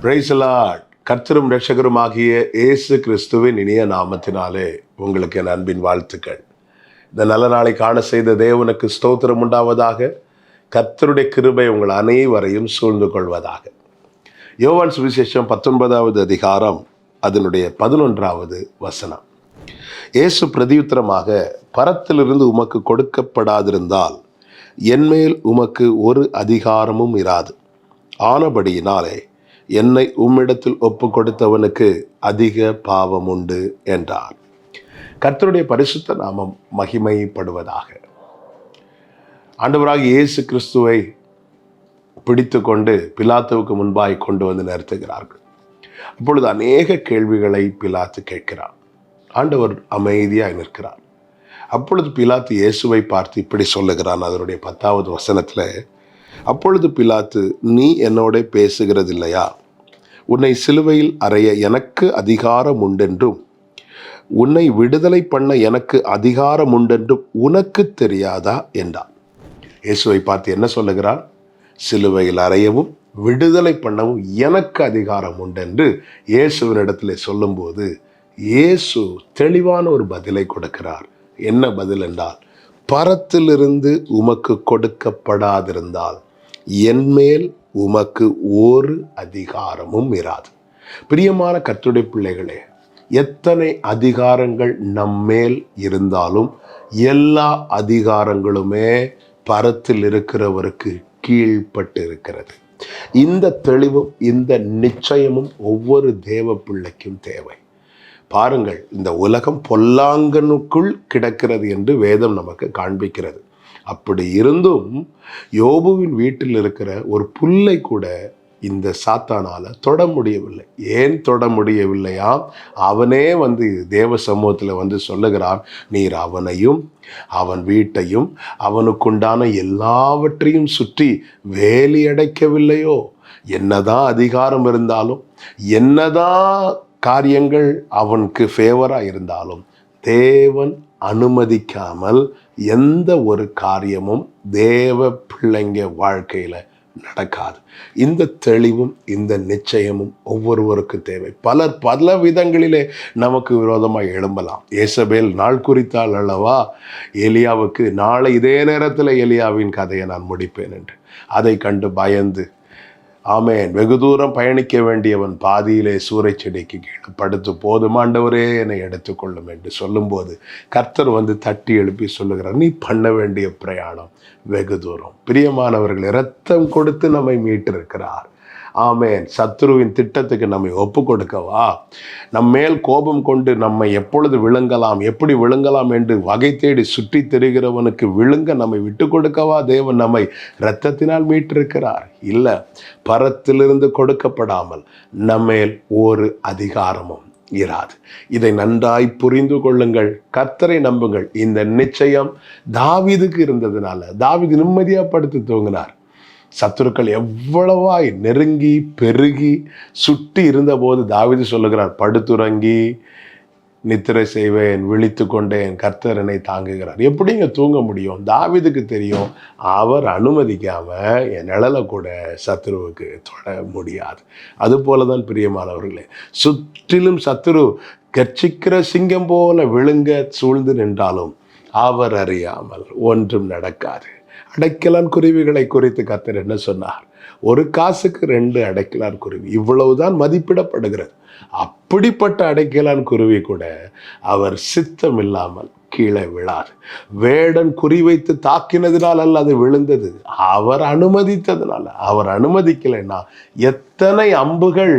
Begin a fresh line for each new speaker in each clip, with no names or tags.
Praise the Lord. கர்த்தரும் இரட்சகருமாகிய இயேசு கிறிஸ்துவின் இனிய நாமத்தினாலே உங்களுக்கு என் அன்பின் வாழ்த்துக்கள். இந்த நல்ல நாளை காண செய்த தேவனுக்கு ஸ்தோத்திரம் உண்டாவதாக. கர்த்தருடைய கிருபை உங்கள் அனைவரையும் சூழ்ந்து கொள்வதாக. யோவான் சுவிசேஷம் 19வது அதிகாரம் அதனுடைய 11வது வசனம். இயேசு பிரதியுத்தரமாக, பரத்திலிருந்து உமக்கு கொடுக்கப்படாதிருந்தால் என்மேல் உமக்கு ஒரு அதிகாரமும் இராது. ஆனபடியினாலே என்னை உம்மிடத்தில் ஒப்பு கொடுத்தவனுக்கு அதிக பாவம் உண்டு என்றார். கர்த்தருடைய பரிசுத்த நாமம் மகிமைப்படுவதாக. ஆண்டவராகிய இயேசு கிறிஸ்துவை பிடித்து கொண்டு பிலாத்துவுக்கு முன்பாய் கொண்டு வந்து நிறுத்துகிறார்கள். அப்பொழுது அநேக கேள்விகளை பிலாத்து கேட்கிறார். ஆண்டவர் அமைதியாய் நிற்கிறார். அப்பொழுது பிலாத்து இயேசுவை பார்த்து இப்படி சொல்லுகிறான். அதனுடைய 10வது வசனத்தில், அப்பொழுது பிலாத்து, நீ என்னோட பேசுகிறதில்லையா? உன்னை சிலுவையில் அறைய எனக்கு அதிகாரம் உண்டென்றும் உன்னை விடுதலை பண்ண எனக்கு அதிகாரம் உண்டென்றும் உனக்கு தெரியாதா என்றான். இயேசுவை பார்த்து என்ன சொல்லுகிறான்? சிலுவையில் அறையவும் விடுதலை பண்ணவும் எனக்கு அதிகாரம் உண்டென்று இயேசுவினிடத்தில் சொல்லும்போது இயேசு தெளிவான ஒரு பதிலை கொடுக்கிறார். என்ன பதில் என்றால், பரத்திலிருந்து உமக்கு கொடுக்கப்படாதிருந்தால் என்மேல் உமக்கு ஒரு அதிகாரமும் இராது. பிரியமான கர்த்தருடைய பிள்ளைகளே, எத்தனை அதிகாரங்கள் நம்மேல் இருந்தாலும் எல்லா அதிகாரங்களுமே பரத்தில் இருக்கிறவருக்கு கீழ்பட்டு இருக்கிறது. இந்த தெளிவும் இந்த நிச்சயமும் ஒவ்வொரு தேவ பிள்ளைக்கும் தேவை. பாருங்கள், இந்த உலகம் பொல்லாங்கனுக்குள் கிடக்கிறது என்று வேதம் நமக்கு காண்பிக்கிறது. அப்படி இருந்தும் யோபுவின் வீட்டில் இருக்கிற ஒரு புல்லை கூட இந்த சாத்தானால தொட முடியவில்லை. ஏன் தொட முடியவில்லையாம்? அவனே தேவ சமூகத்தில் சொல்லுகிறான், நீர் அவனையும் அவன் வீட்டையும் அவனுக்குண்டான எல்லாவற்றையும் சுற்றி வேலி அடைக்கவில்லையோ? என்னதான் அதிகாரம் இருந்தாலும், என்னதான் காரியங்கள் அவனுக்கு ஃபேவராக இருந்தாலும், தேவன் அனுமதிக்காமல் எந்த ஒரு காரியமும் தேவ பிள்ளைங்க வாழ்க்கையில் நடக்காது. இந்த தெளிவும் இந்த நிச்சயமும் ஒவ்வொருவருக்கும் தேவை. பலர் பல விதங்களிலே நமக்கு விரோதமாக எழும்பலாம். ஏசபேல் நாள் குறித்தால் அல்லவா எலியாவுக்கு, நாளை இதே நேரத்தில் எலியாவின் கதையை நான் முடிப்பேன் என்று. அதை கண்டு பயந்து, ஆமேன், வெகு தூரம் பயணிக்க வேண்டியவன் பாதியிலே சூறைச் செடிக்கு கீழே படுத்து, போதும் ஆண்டவரே என்னை எடுத்துக்கொள்ளும் என்று சொல்லும்போது கர்த்தர் தட்டி எழுப்பி சொல்லுகிறார், நீ பண்ண வேண்டிய பிரயாணம் வெகு தூரம். பிரியமானவர்கள், இரத்தம் கொடுத்து நம்மை மீட்டிருக்கிறார். ஆமேன். சத்துருவின் திட்டத்துக்கு நம்மை ஒப்பு கொடுக்கவா? நம்மேல் கோபம் கொண்டு நம்மை எப்பொழுது விழுங்கலாம், எப்படி விழுங்கலாம் என்று வகை தேடி சுற்றி திரிகிறவனுக்கு விழுங்க நம்மை விட்டு கொடுக்கவா தேவன் நம்மை இரத்தத்தினால் மீட்டிருக்கிறார்? இல்லை, பரத்திலிருந்து கொடுக்கப்படாமல் நம்மேல் ஒரு அதிகாரமும் இராது. இதை நன்றாய் புரிந்து கொள்ளுங்கள். கர்த்தரை நம்புங்கள். இந்த நிச்சயம் தாவீதுக்கு இருந்ததுனால தாவீது நிம்மதியாக படுத்து தூங்கினார். சத்துருக்கள் எவ்வளவாய் நெருங்கி பெருகி சுட்டி இருந்தபோது தாவீது சொல்லுகிறார், படுத்துறங்கி நித்திரை செய்வேன், விழித்து கொண்டேன், கர்த்தர் என்னை தாங்குகிறார். எப்படிங்க தூங்க முடியும்? தாவீதுக்கு தெரியும், அவர் அனுமதிக்காம என் நிழலை கூட சத்துருவுக்கு தொட முடியாது. அதுபோல தான் பிரியமானவர்களே, சுற்றிலும் சத்துரு கர்ச்சிக்கிற சிங்கம் போல விழுங்க சூழ்ந்து நின்றாலும் அவர் அறியாமல் ஒன்றும் நடக்காது. அடைக்கலான் குருவிகளை குறித்து கர்த்தர் என்ன சொன்னார்? ஒரு காசுக்கு 2 அடைக்கலான் குருவி, இவ்வளவுதான் மதிப்பிடப்படுகிறது. அப்படிப்பட்ட அடைக்கலான் குருவி கூட அவர் சித்தம் இல்லாமல் கீழே விழாது. வேடன் குறி வைத்து தாக்கினதினால் அல்ல அது விழுந்தது, அவர் அனுமதித்ததுனால. அவர் அனுமதிக்கலைன்னா எத்தனை அம்புகள்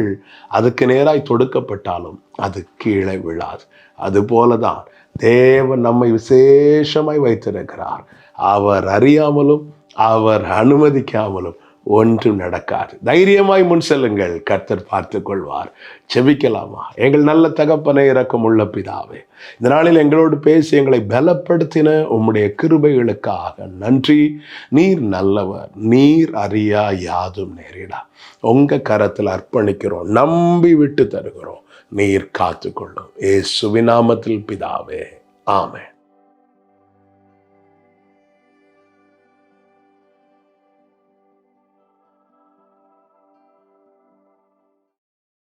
அதுக்கு நேராய் தொடுக்கப்பட்டாலும் அது கீழே விழாது. அதுபோலதான் தேவன் நம்மை விசேஷமாய் வைத்திருக்கிறார். அவர் அறியாமலும் அவர் அனுமதிக்காமலும் ஒன்றும் நடக்காது. தைரியமாய் முன் செல்லுங்கள், கர்த்தர் பார்த்து கொள்வார். செபிக்கலாமா? எங்கள் நல்ல தகப்பனே, இரக்கமுள்ள பிதாவே, இந்த நாளில் எங்களோடு பேசி எங்களை பலப்படுத்தின உம்முடைய கிருபைகளுக்காக நன்றி. நீர் நல்லவர், நீர் அறியா யாதும் நேரிடா. உங்க கரத்தில் அர்ப்பணிக்கிறோம், நம்பி விட்டு தருகிறோம். நீர் காத்துக்கொள்ளும். இயேசுவின் நாமத்தில் பிதாவே, ஆமென்.